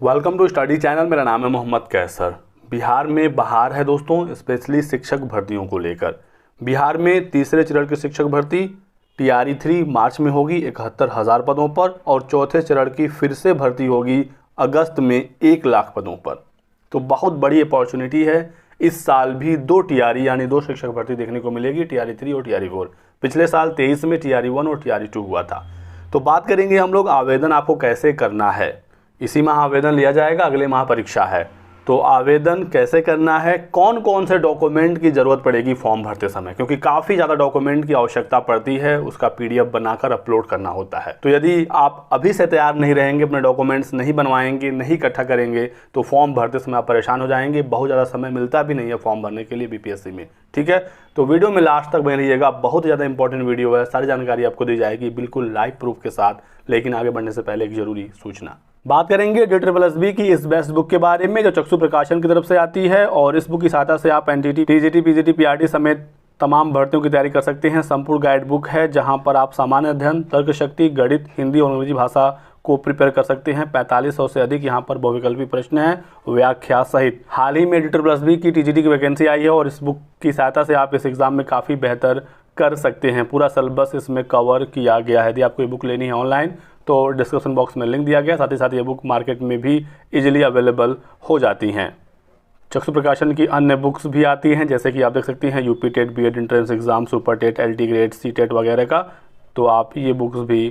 Welcome to study channel. मेरा नाम है मोहम्मद कैसर। बिहार में बहार है दोस्तों, स्पेशली शिक्षक भर्तियों को लेकर। बिहार में तीसरे चरण की शिक्षक भर्ती TRE 3 मार्च में होगी 71,000 पदों पर, और चौथे चरण की फिर से भर्ती होगी अगस्त में 1 लाख पदों पर। तो बहुत बड़ी अपॉर्चुनिटी है। इस साल भी 2 TRE यानी 2 शिक्षक भर्ती देखने को मिलेगी, TRE 3 और TRE 4। पिछले साल 23 में TRE 1 और TRE 2 हुआ था। तो बात करेंगे हम लोग आवेदन आपको कैसे करना है। इसी माह आवेदन लिया जाएगा, अगले माह परीक्षा है। तो आवेदन कैसे करना है, कौन कौन से डॉक्यूमेंट की ज़रूरत पड़ेगी फॉर्म भरते समय, क्योंकि काफ़ी ज़्यादा डॉक्यूमेंट की आवश्यकता पड़ती है, उसका PDF बनाकर अपलोड करना होता है। तो यदि आप अभी से तैयार नहीं रहेंगे, अपने डॉक्यूमेंट्स नहीं बनवाएंगे, नहीं इकट्ठा करेंगे, तो फॉर्म भरते समय आप परेशान हो जाएंगे। बहुत ज़्यादा समय मिलता भी नहीं है फॉर्म भरने के लिए BPSC में। ठीक है, तो वीडियो में लास्ट तक बने रहिएगा, बहुत ज़्यादा इंपॉर्टेंट वीडियो है। सारी जानकारी आपको दी जाएगी बिल्कुल लाइव प्रूफ के साथ। लेकिन आगे बढ़ने से पहले एक जरूरी सूचना, बात करेंगे DSSB की इस बेस्ट बुक के बारे में, जो चक्षु प्रकाशन की तरफ से आती है। और इस बुक की सहायता से आप NTT, TGT, PGT, PRT समेत तमाम भर्तियों की तैयारी कर सकते हैं। संपूर्ण गाइड बुक है, जहां पर आप सामान्य अध्ययन, तर्क शक्ति, गणित, हिंदी और अंग्रेजी भाषा को प्रिपेयर कर सकते हैं। 4500 से अधिक यहाँ पर बहुविकल्पी प्रश्न हैं, व्याख्या सहित। हाल ही में DSSB की TGT की वैकेंसी आई है, और इस बुक की सहायता से आप इस एग्जाम में काफ़ी बेहतर कर सकते हैं। पूरा सिलेबस इसमें कवर किया गया है। यदि आपको ये बुक लेनी है ऑनलाइन, तो डिस्क्रिप्शन बॉक्स में लिंक दिया गया। साथ ही साथ ये बुक मार्केट में भी इजीली अवेलेबल हो जाती हैं। चक्षु प्रकाशन की अन्य बुक्स भी आती हैं, जैसे कि आप देख सकते हैं UP TET, BEd entrance exam, super TET, LT grade, CTET वगैरह का। तो आप ये बुक्स भी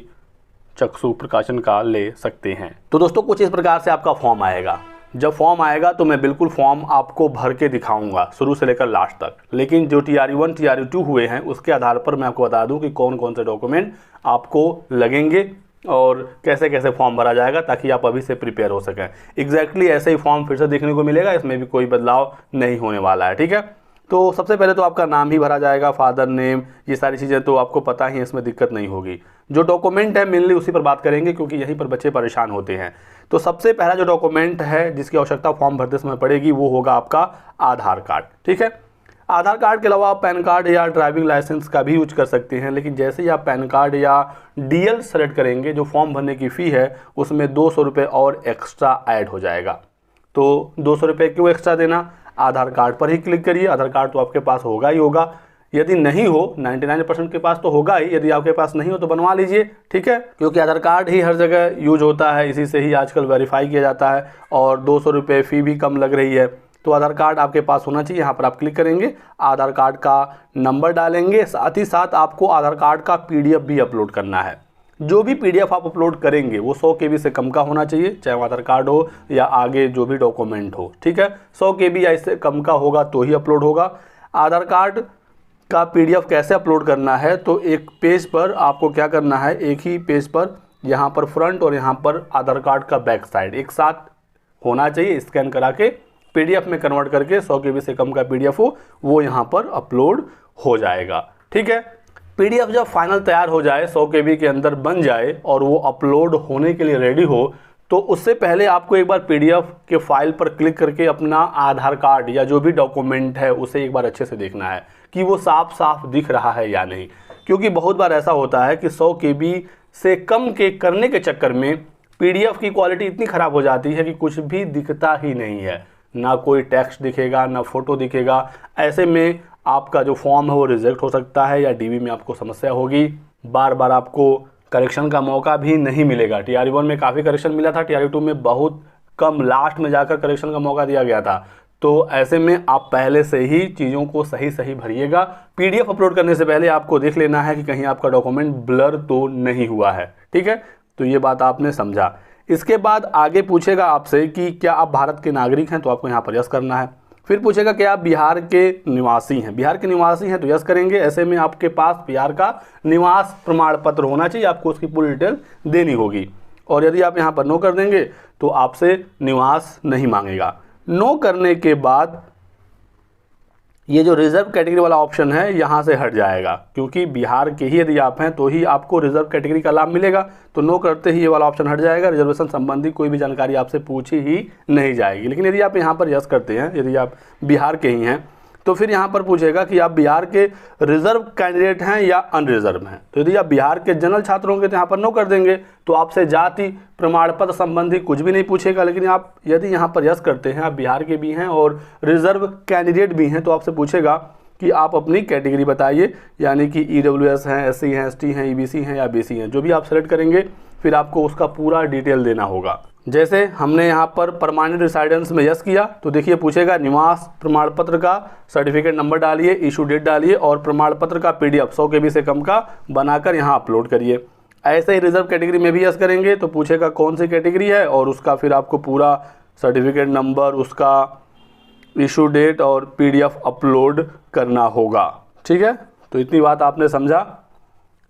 चक्षु प्रकाशन का ले सकते हैं। तो दोस्तों कुछ इस प्रकार से आपका फॉर्म आएगा। जब फॉर्म आएगा तो मैं बिल्कुल फॉर्म आपको भर के दिखाऊंगा शुरू से लेकर लास्ट तक। लेकिन जो TRE 1, TRE 2 हुए हैं, उसके आधार पर मैं आपको बता दूं कि कौन कौन से डॉक्यूमेंट आपको लगेंगे और कैसे कैसे फॉर्म भरा जाएगा, ताकि आप अभी से प्रिपेयर हो सकें। एग्जैक्टली ऐसे ही फॉर्म फिर से देखने को मिलेगा, इसमें भी कोई बदलाव नहीं होने वाला है। ठीक है, तो सबसे पहले तो आपका नाम ही भरा जाएगा, फादर नेम, ये सारी चीज़ें तो आपको पता ही है, इसमें दिक्कत नहीं होगी। जो डॉक्यूमेंट है मेनली उसी पर बात करेंगे, क्योंकि यहीं पर बच्चे परेशान होते हैं। तो सबसे पहला जो डॉक्यूमेंट है जिसकी आवश्यकता फॉर्म भरते समय पड़ेगी, वो होगा आपका आधार कार्ड। ठीक है, आधार कार्ड के अलावा आप पैन कार्ड या ड्राइविंग लाइसेंस का भी यूज कर सकते हैं। लेकिन जैसे ही आप पैन कार्ड या DL सेलेक्ट करेंगे, जो फॉर्म भरने की फ़ी है उसमें 200 रुपये और एक्स्ट्रा ऐड हो जाएगा। तो 200 रुपये क्यों एक्स्ट्रा देना, आधार कार्ड पर ही क्लिक करिए। आधार कार्ड तो आपके पास होगा ही होगा। यदि नहीं हो, 99% के पास तो होगा ही, यदि आपके पास नहीं हो तो बनवा लीजिए। ठीक है, क्योंकि आधार कार्ड ही हर जगह यूज होता है, इसी से ही आजकल वेरीफाई किया जाता है, और 200 रुपये फ़ी भी कम लग रही है। तो आधार कार्ड आपके पास होना चाहिए। यहाँ पर आप क्लिक करेंगे, आधार कार्ड का नंबर डालेंगे, साथ ही साथ आपको आधार कार्ड का PDF भी अपलोड करना है। जो भी PDF आप अपलोड करेंगे वो 100 KB से कम का होना चाहिए, चाहे वो आधार कार्ड हो या आगे जो भी डॉक्यूमेंट हो। ठीक है, 100 KB या इससे कम का होगा तो ही अपलोड होगा। आधार कार्ड का PDF कैसे अपलोड करना है, तो एक पेज पर आपको क्या करना है, एक ही पेज पर यहाँ पर फ्रंट और यहाँ पर आधार कार्ड का बैक साइड एक साथ होना चाहिए। स्कैन करा के PDF में कन्वर्ट करके 100 KB से कम का PDF हो, वो यहाँ पर अपलोड हो जाएगा। ठीक है, PDF जब फाइनल तैयार हो जाए, 100 KB के अंदर बन जाए और वो अपलोड होने के लिए रेडी हो, तो उससे पहले आपको एक बार PDF के फाइल पर क्लिक करके अपना आधार कार्ड या जो भी डॉक्यूमेंट है उसे एक बार अच्छे से देखना है कि वो साफ साफ दिख रहा है या नहीं। क्योंकि बहुत बार ऐसा होता है कि 100 KB से कम के करने के चक्कर में PDF की क्वालिटी इतनी ख़राब हो जाती है कि कुछ भी दिखता ही नहीं है, ना कोई टेक्स्ट दिखेगा, ना फोटो दिखेगा। ऐसे में आपका जो फॉर्म है वो रिजेक्ट हो सकता है, या DB में आपको समस्या होगी। बार बार आपको करेक्शन का मौका भी नहीं मिलेगा। TRE 1 में काफ़ी करेक्शन मिला था, TRE 2 में बहुत कम, लास्ट में जाकर करेक्शन का मौका दिया गया था। तो ऐसे में आप पहले से ही चीज़ों को सही सही भरिएगा। PDF अपलोड करने से पहले आपको देख लेना है कि कहीं आपका डॉक्यूमेंट ब्लर तो नहीं हुआ है। ठीक है, तो ये बात आपने समझा। इसके बाद आगे पूछेगा आपसे कि क्या आप भारत के नागरिक हैं, तो आपको यहाँ पर यस करना है। फिर पूछेगा कि आप बिहार के निवासी हैं। बिहार के निवासी हैं तो यस करेंगे। ऐसे में आपके पास बिहार का निवास प्रमाण पत्र होना चाहिए, आपको उसकी पूरी डिटेल देनी होगी। और यदि आप यहाँ पर नो कर देंगे तो आपसे निवास नहीं मांगेगा। नो करने के बाद ये जो रिजर्व कैटेगरी वाला ऑप्शन है यहाँ से हट जाएगा, क्योंकि बिहार के ही यदि आप हैं तो ही आपको रिजर्व कैटेगरी का लाभ मिलेगा। तो नो करते ही ये वाला ऑप्शन हट जाएगा। रिजर्वेशन संबंधी कोई भी जानकारी आपसे पूछी ही नहीं जाएगी। लेकिन यदि आप यहाँ पर यस करते हैं, यदि आप बिहार के ही हैं, तो फिर यहाँ पर पूछेगा कि आप बिहार के रिजर्व कैंडिडेट हैं या अनरिजर्व हैं। तो यदि आप बिहार के जनरल छात्र होंगे तो यहाँ पर नो कर देंगे, तो आपसे जाति प्रमाण पत्र संबंधी कुछ भी नहीं पूछेगा। लेकिन आप यदि यहाँ पर यस करते हैं, आप बिहार के भी हैं और रिजर्व कैंडिडेट भी हैं, तो आपसे पूछेगा कि आप अपनी कैटेगरी बताइए, यानी कि EWS हैं, SC हैं, ST हैं, EBC हैं या BC हैं। जो भी आप सेलेक्ट करेंगे फिर आपको उसका पूरा डिटेल देना होगा। जैसे हमने यहाँ पर परमानेंट रेसिडेंस में यस किया तो देखिए पूछेगा निवास प्रमाण पत्र का सर्टिफिकेट नंबर डालिए, इशू डेट डालिए और प्रमाण पत्र का PDF 100 KB से कम का बनाकर यहाँ अपलोड करिए। ऐसे ही रिजर्व कैटेगरी में भी यस करेंगे तो पूछेगा कौन सी कैटेगरी है और उसका फिर आपको पूरा सर्टिफिकेट नंबर, उसका इशू डेट और PDF अपलोड करना होगा। ठीक है, तो इतनी बात आपने समझा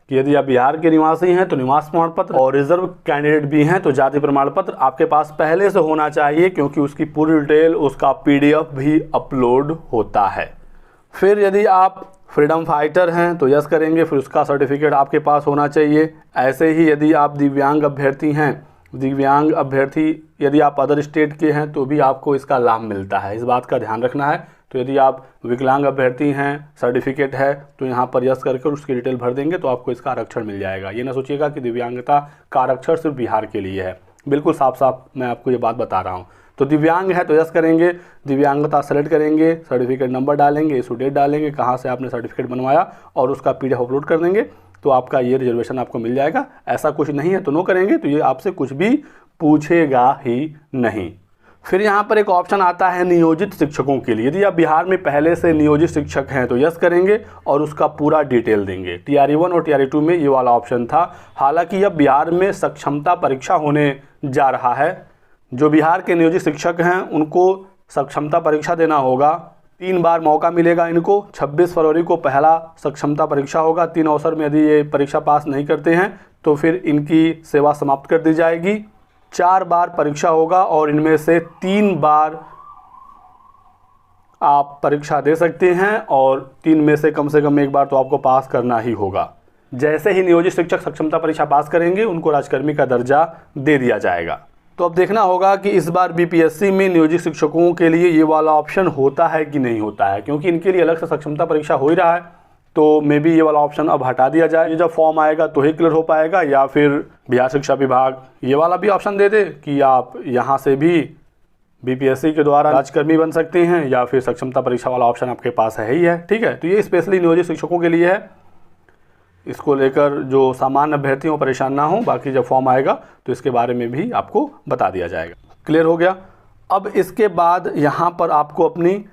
कि यदि आप बिहार के निवासी हैं तो निवास प्रमाण पत्र और रिजर्व कैंडिडेट भी हैं तो जाति प्रमाण पत्र आपके पास पहले से होना चाहिए, क्योंकि उसकी पूरी डिटेल, उसका PDF भी अपलोड होता है। फिर यदि आप फ्रीडम फाइटर हैं तो यस करेंगे, फिर उसका सर्टिफिकेट आपके पास होना चाहिए। ऐसे ही यदि आप दिव्यांग अभ्यर्थी हैं, दिव्यांग अभ्यर्थी यदि आप अदर स्टेट के हैं तो भी आपको इसका लाभ मिलता है, इस बात का ध्यान रखना है। तो यदि आप विकलांग अभ्यर्थी हैं, सर्टिफिकेट है, तो यहाँ पर यस करके उसकी डिटेल भर देंगे तो आपको इसका आरक्षण मिल जाएगा। ये ना सोचिएगा कि दिव्यांगता का आरक्षण सिर्फ बिहार के लिए है, बिल्कुल साफ साफ मैं आपको ये बात बता रहा हूँ। तो दिव्यांग है तो यस करेंगे, दिव्यांगता सेलेक्ट करेंगे, सर्टिफिकेट नंबर डालेंगे, इशू डेट डालेंगे, कहाँ से आपने सर्टिफिकेट बनवाया और उसका PDF अपलोड कर देंगे तो आपका ये रिजर्वेशन आपको मिल जाएगा। ऐसा कुछ नहीं है तो नो करेंगे तो ये आपसे कुछ भी पूछेगा ही नहीं। फिर यहाँ पर एक ऑप्शन आता है नियोजित शिक्षकों के लिए। यदि आप बिहार में पहले से नियोजित शिक्षक हैं तो यस करेंगे और उसका पूरा डिटेल देंगे। TRE1 और TRE2 में ये वाला ऑप्शन था। हालांकि अब बिहार में सक्षमता परीक्षा होने जा रहा है। जो बिहार के नियोजित शिक्षक हैं उनको सक्षमता परीक्षा देना होगा। 3 बार मौका मिलेगा इनको। 26 फरवरी को पहला सक्षमता परीक्षा होगा। 3 अवसर में यदि ये परीक्षा पास नहीं करते हैं तो फिर इनकी सेवा समाप्त कर दी जाएगी। 4 बार परीक्षा होगा और इनमें से 3 बार आप परीक्षा दे सकते हैं और 3 में से कम 1 बार तो आपको पास करना ही होगा। जैसे ही नियोजित शिक्षक सक्षमता परीक्षा पास करेंगे उनको राजकर्मी का दर्जा दे दिया जाएगा। तो अब देखना होगा कि इस बार BPSC में नियोजित शिक्षकों के लिए ये वाला ऑप्शन होता है कि नहीं होता है, क्योंकि इनके लिए अलग से सक्षमता परीक्षा हो ही रहा है। तो मे बी ये वाला ऑप्शन अब हटा दिया जाए। ये जब फॉर्म आएगा तो ही क्लियर हो पाएगा, या फिर बिहार शिक्षा विभाग ये वाला भी ऑप्शन दे दे कि आप यहाँ से भी BPSC के द्वारा राजकर्मी बन सकते हैं, या फिर सक्षमता परीक्षा वाला ऑप्शन आपके पास है ही है। ठीक है, तो ये स्पेशली नियोजित शिक्षकों के लिए है। इसको लेकर जो सामान्य अभ्यर्थी हो परेशान ना हो, बाकी जब फॉर्म आएगा तो इसके बारे में भी आपको बता दिया जाएगा। क्लियर हो गया। अब इसके बाद यहाँ पर आपको अपनी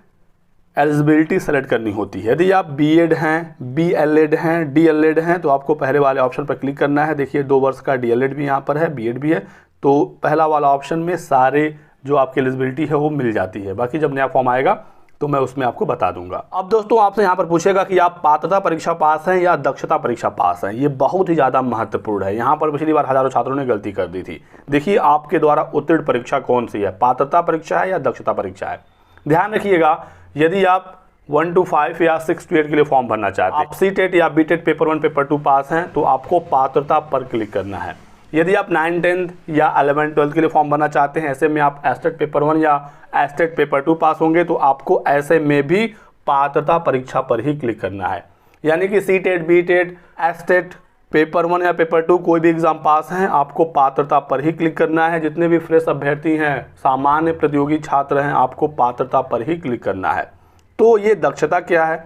एलिजिबिलिटी सेलेक्ट करनी होती है। यदि आप B.Ed हैं, BLed हैं, DLed हैं तो आपको पहले वाले ऑप्शन पर क्लिक करना है। देखिए 2 वर्ष का DLed भी यहाँ पर है, B.Ed भी है। तो पहला वाला ऑप्शन में सारे जो आपकी एलिजिबिलिटी है वो मिल जाती है। बाकी जब नया फॉर्म आएगा तो मैं उसमें आपको बता दूंगा। अब दोस्तों आपसे यहाँ पर पूछेगा कि आप पात्रता परीक्षा पास हैं या दक्षता परीक्षा पास हैं। ये बहुत ही ज़्यादा महत्वपूर्ण है। यहाँ पर पिछली बार हज़ारों छात्रों ने गलती कर दी थी। देखिए आपके द्वारा उत्तीर्ण परीक्षा कौन सी है, पात्रता परीक्षा है या दक्षता परीक्षा है। ध्यान रखिएगा, यदि आप 1 to 5 या 6 to 8 के लिए फॉर्म भरना चाहते हैं, आप C.TET या B.TET पेपर 1 पेपर 2 पास हैं तो आपको पात्रता पर क्लिक करना है। यदि आप 9, 10 या 11, 12 के लिए फॉर्म भरना चाहते हैं, ऐसे में आप ASTET पेपर 1 या ASTET पेपर 2 पास होंगे तो आपको ऐसे में भी पात्रता परीक्षा पर ही क्लिक करना है। यानी कि C.TET, B.TET, ASTET पेपर 1 या पेपर 2 कोई भी एग्जाम पास हैं, आपको पात्रता पर ही क्लिक करना है। जितने भी फ्रेश अभ्यर्थी हैं, सामान्य प्रतियोगी छात्र हैं, आपको पात्रता पर ही क्लिक करना है। तो ये दक्षता क्या है?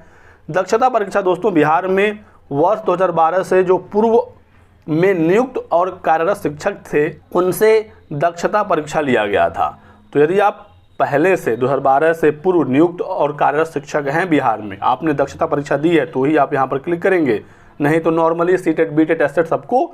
दक्षता परीक्षा दोस्तों बिहार में वर्ष 2012 से जो पूर्व में नियुक्त और कार्यरत शिक्षक थे उनसे दक्षता परीक्षा लिया गया था। तो यदि आप पहले से 2012 से पूर्व नियुक्त और कार्यरत शिक्षक हैं बिहार में, आपने दक्षता परीक्षा दी है तो ही आप यहाँ पर क्लिक करेंगे। नहीं तो नॉर्मली C.TET, B.TET, ASTET सबको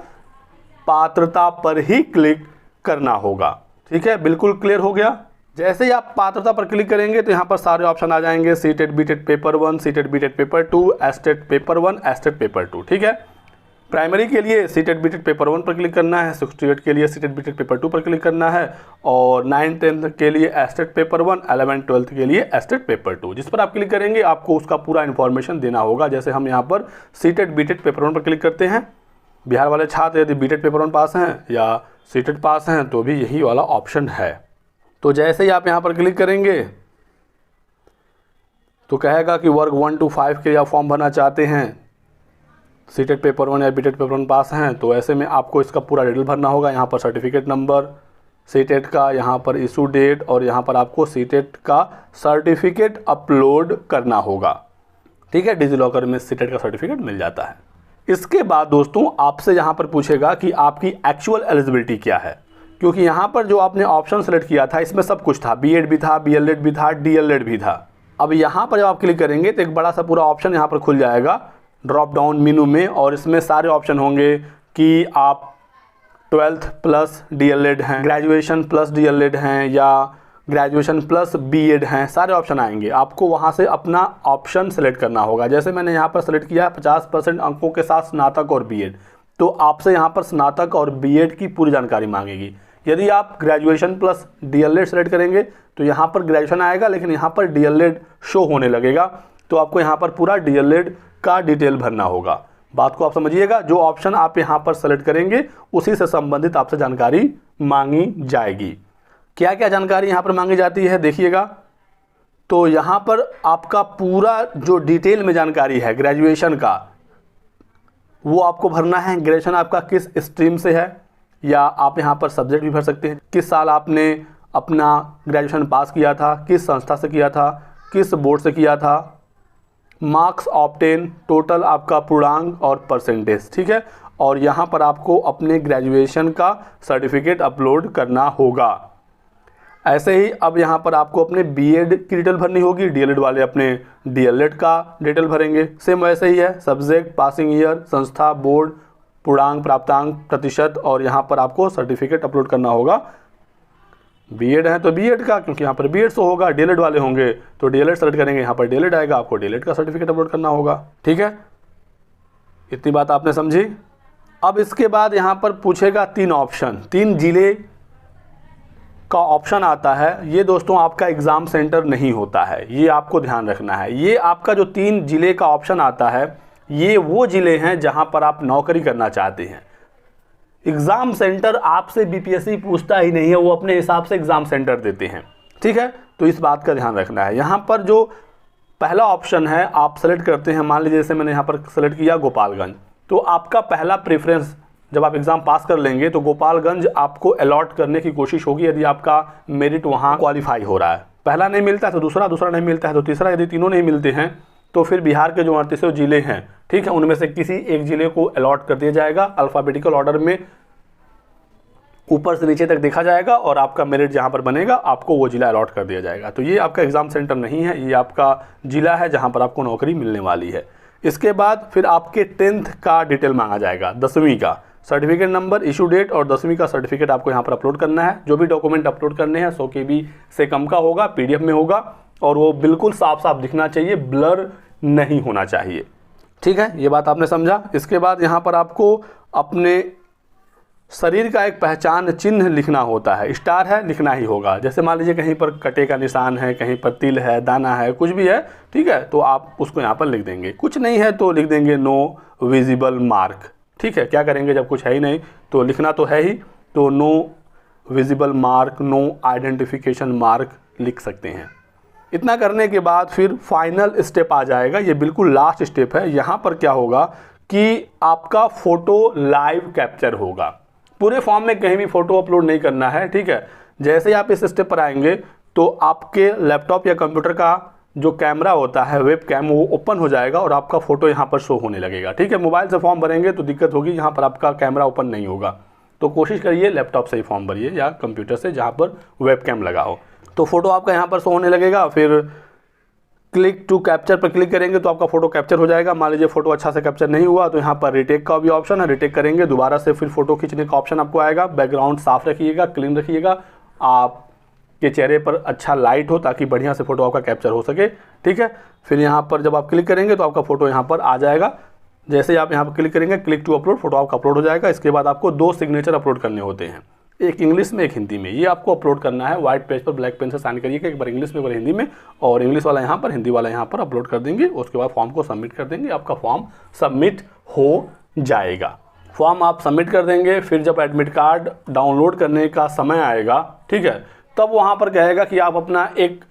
पात्रता पर ही क्लिक करना होगा। ठीक है, बिल्कुल क्लियर हो गया। जैसे ही आप पात्रता पर क्लिक करेंगे तो यहाँ पर सारे ऑप्शन आ जाएंगे। C.TET, B.TET paper 1, C.TET, B.TET paper 2, ASTET paper 1, ASTET paper 2। ठीक है, प्राइमरी के लिए C.TET, B.TET पेपर 1 पर क्लिक करना है, 6 to 8 के लिए C.TET, B.TET पेपर 2 पर क्लिक करना है, और 9, 10 के लिए ASTET पेपर 1, 11, 12 के लिए ASTET पेपर 2। जिस पर आप क्लिक करेंगे आपको उसका पूरा इन्फॉर्मेशन देना होगा। जैसे हम यहाँ पर C.TET, B.TET पेपर 1 पर क्लिक करते हैं। बिहार वाले छात्र यदि B.TET पेपर 1 पास हैं या C.TET पास हैं तो भी यही वाला ऑप्शन है। तो जैसे ही आप यहाँ पर क्लिक करेंगे तो कहेगा कि वर्ग 1 to 5 के लिए आप फॉर्म भरना चाहते हैं, सीटेट पेपर 1 या बीटेट पेपर 1 पास हैं, तो ऐसे में आपको इसका पूरा डिटेल भरना होगा। यहाँ पर सर्टिफिकेट नंबर सीटेट का, यहाँ पर इशू डेट, और यहाँ पर आपको सीटेट का सर्टिफिकेट अपलोड करना होगा। ठीक है, डिजीलॉकर में सीटेट का सर्टिफिकेट मिल जाता है। इसके बाद दोस्तों आपसे यहाँ पर पूछेगा कि आपकी एक्चुअल एलिजिबिलिटी क्या है, क्योंकि यहाँ पर जो आपने ऑप्शन सेलेक्ट किया था इसमें सब कुछ था, बीएड भी था, बीएलएड भी था, डीएलएड भी था। अब यहाँ पर जब आप क्लिक करेंगे तो एक बड़ा सा पूरा ऑप्शन यहाँ पर खुल जाएगा ड्रॉप डाउन मेनू में, और इसमें सारे ऑप्शन होंगे कि आप 12th प्लस डीएलएड हैं, ग्रेजुएशन प्लस डीएलएड हैं, या ग्रेजुएशन प्लस बीएड हैं, सारे ऑप्शन आएंगे। आपको वहाँ से अपना ऑप्शन सेलेक्ट करना होगा। जैसे मैंने यहाँ पर सेलेक्ट किया 50% अंकों के साथ स्नातक और बीएड, तो आपसे यहाँ पर स्नातक और बीएड की पूरी जानकारी मांगेगी। यदि आप ग्रेजुएशन प्लस डीएलएड सेलेक्ट करेंगे तो यहाँ पर ग्रेजुएशन आएगा, लेकिन यहाँ पर डीएलएड शो होने लगेगा, तो आपको यहाँ पर पूरा डीएलएड का डिटेल भरना होगा। बात को आप समझिएगा, जो ऑप्शन आप यहाँ पर सेलेक्ट करेंगे उसी से संबंधित आपसे जानकारी मांगी जाएगी। क्या क्या जानकारी यहाँ पर मांगी जाती है देखिएगा। तो यहाँ पर आपका पूरा जो डिटेल में जानकारी है ग्रेजुएशन का, वो आपको भरना है। ग्रेजुएशन आपका किस स्ट्रीम से है, या आप यहाँ पर सब्जेक्ट भी भर सकते हैं। किस साल आपने अपना ग्रेजुएशन पास किया था, किस संस्था से किया था, किस बोर्ड से किया था, मार्क्स ऑब्टेन, टोटल आपका पूर्णांक और परसेंटेज। ठीक है, और यहाँ पर आपको अपने ग्रेजुएशन का सर्टिफिकेट अपलोड करना होगा। ऐसे ही अब यहाँ पर आपको अपने बीएड की डिटेल भरनी होगी, डीएलएड वाले अपने डीएलएड का डिटेल भरेंगे। सेम वैसे ही है, सब्जेक्ट, पासिंग ईयर, संस्था, बोर्ड, पूर्णांक, प्राप्तांक, प्रतिशत, और यहाँ पर आपको सर्टिफिकेट अपलोड करना होगा। बीएड है तो बीएड का, क्योंकि यहाँ पर बीएड से होगा। डीएलएड वाले होंगे तो डीएलएड सेलेक्ट करेंगे, यहाँ पर डीएलएड आएगा, आपको डीएलएड का सर्टिफिकेट अपलोड करना होगा। ठीक है, इतनी बात आपने समझी। अब इसके बाद यहाँ पर पूछेगा 3 ऑप्शन, 3 जिले का ऑप्शन आता है। ये दोस्तों आपका एग्ज़ाम सेंटर नहीं होता है, ये आपको ध्यान रखना है। ये आपका जो 3 जिले का ऑप्शन आता है, ये वो जिले हैं जहाँ पर आप नौकरी करना चाहते हैं। एग्ज़ाम सेंटर आपसे बीपीएससी पूछता ही नहीं है, वो अपने हिसाब से एग्ज़ाम सेंटर देते हैं। ठीक है, तो इस बात का ध्यान रखना है। यहाँ पर जो पहला ऑप्शन है आप सेलेक्ट करते हैं, मान लीजिए जैसे मैंने यहाँ पर सेलेक्ट किया गोपालगंज, तो आपका पहला प्रेफरेंस जब आप एग्ज़ाम पास कर लेंगे तो गोपालगंज आपको अलॉट करने की कोशिश होगी, यदि आपका मेरिट वहाँ क्वालिफाई हो रहा है। पहला नहीं मिलता है तो दूसरा, दूसरा नहीं मिलता है तो तीसरा, यदि तीनों नहीं मिलते हैं तो फिर बिहार के जो 38 जिले हैं, ठीक है, उनमें से किसी एक ज़िले को अलॉट कर दिया जाएगा। अल्फ़ाबेटिकल ऑर्डर में ऊपर से नीचे तक देखा जाएगा, और आपका मेरिट जहाँ पर बनेगा आपको वो ज़िला अलॉट कर दिया जाएगा। तो ये आपका एग्ज़ाम सेंटर नहीं है, ये आपका ज़िला है जहाँ पर आपको नौकरी मिलने वाली है। इसके बाद फिर आपके 10th का डिटेल मांगा जाएगा, 10वीं का सर्टिफिकेट नंबर, इशू डेट और 10वीं का सर्टिफिकेट आपको यहाँ पर अपलोड करना है। जो भी डॉक्यूमेंट अपलोड करने हैं 100 KB से कम का होगा, PDF में होगा, और वो बिल्कुल साफ साफ दिखना चाहिए, ब्लर नहीं होना चाहिए। ठीक है, ये बात आपने समझा। इसके बाद यहाँ पर आपको अपने शरीर का एक पहचान चिन्ह लिखना होता है। स्टार है, लिखना ही होगा। जैसे मान लीजिए कहीं पर कटे का निशान है, कहीं पर तिल है, दाना है, कुछ भी है, ठीक है, तो आप उसको यहाँ पर लिख देंगे। कुछ नहीं है तो लिख देंगे नो विजिबल मार्क। ठीक है, क्या करेंगे जब कुछ है ही नहीं, तो लिखना तो है ही, तो no visible mark, no identification mark लिख सकते हैं। इतना करने के बाद फिर फाइनल स्टेप आ जाएगा, ये बिल्कुल लास्ट स्टेप है। यहाँ पर क्या होगा कि आपका फ़ोटो लाइव कैप्चर होगा। पूरे फॉर्म में कहीं भी फ़ोटो अपलोड नहीं करना है। ठीक है, जैसे ही आप इस स्टेप पर आएंगे तो आपके लैपटॉप या कंप्यूटर का जो कैमरा होता है, वेब कैम, वो ओपन हो जाएगा और आपका फ़ोटो यहाँ पर शो होने लगेगा। ठीक है, मोबाइल से फॉर्म भरेंगे तो दिक्कत होगी, यहाँ पर आपका कैमरा ओपन नहीं होगा। तो कोशिश करिए लैपटॉप से ही फॉर्म भरिए या कंप्यूटर से जहाँ पर वेब कैम लगा हो, तो फ़ोटो आपका यहाँ पर शो होने लगेगा। फिर क्लिक टू कैप्चर पर क्लिक करेंगे तो आपका फ़ोटो कैप्चर हो जाएगा। मान लीजिए फ़ोटो अच्छा से कैप्चर नहीं हुआ तो यहाँ पर रिटेक का भी ऑप्शन है, रिटेक करेंगे, दोबारा से फिर फ़ोटो खींचने का ऑप्शन आपको आएगा। बैकग्राउंड साफ़ रखिएगा, क्लीन रखिएगा, आपके चेहरे पर अच्छा लाइट हो ताकि बढ़िया से फ़ोटो आपका कैप्चर हो सके। ठीक है, फिर यहाँ पर जब आप क्लिक करेंगे तो आपका फ़ोटो यहाँ पर आ जाएगा। जैसे ही आप यहाँ पर क्लिक करेंगे, क्लिक टू अपलोड, फ़ोटो आपका अपलोड हो जाएगा। इसके बाद आपको 2 सिग्नेचर अपलोड करने होते हैं, एक इंग्लिश में एक हिंदी में। ये आपको अपलोड करना है व्हाइट पेज पर, ब्लैक पेन से साइन करिएगा, एक बार इंग्लिश में, एक बार हिंदी में, और इंग्लिश वाला यहाँ पर, हिंदी वाला यहाँ पर अपलोड कर देंगे। उसके बाद फॉर्म को सबमिट कर देंगे, आपका फॉर्म सबमिट हो जाएगा। फॉर्म आप सबमिट कर देंगे, फिर जब एडमिट कार्ड डाउनलोड करने का समय आएगा, ठीक है, तब वहाँ पर कहेगा कि आप अपना एक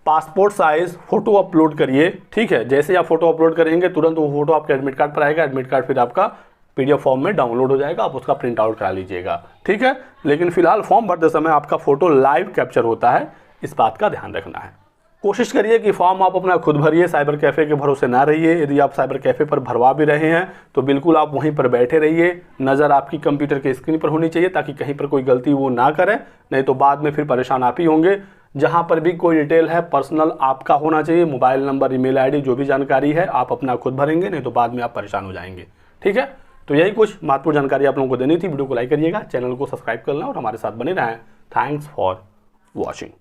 पासपोर्ट साइज फोटो अपलोड करिए। ठीक है, जैसे आप फोटो अपलोड करेंगे तुरंत वो फोटो आपके एडमिट कार्ड पर आएगा, एडमिट कार्ड फिर आपका PDF फॉर्म में डाउनलोड हो जाएगा, आप उसका प्रिंट आउट करा लीजिएगा। ठीक है, लेकिन फिलहाल फॉर्म भरते समय आपका फोटो लाइव कैप्चर होता है, इस बात का ध्यान रखना है। कोशिश करिए कि फॉर्म आप अपना खुद भरिए, साइबर कैफ़े के भरोसे ना रहिए। यदि आप साइबर कैफ़े पर भरवा भी रहे हैं तो बिल्कुल आप वहीं पर बैठे रहिए, नज़र आपकी कंप्यूटर के स्क्रीन पर होनी चाहिए ताकि कहीं पर कोई गलती वो ना करे, नहीं तो बाद में फिर परेशान आप ही होंगे। जहाँ पर भी कोई डिटेल है पर्सनल आपका होना चाहिए, मोबाइल नंबर, ईमेल ID, जो भी जानकारी है आप अपना खुद भरेंगे, नहीं तो बाद में आप परेशान हो जाएंगे। ठीक है, तो यही कुछ महत्वपूर्ण जानकारी आप लोगों को देनी थी। वीडियो को लाइक करिएगा, चैनल को सब्सक्राइब करना और हमारे साथ बने रहें। Thanks for watching.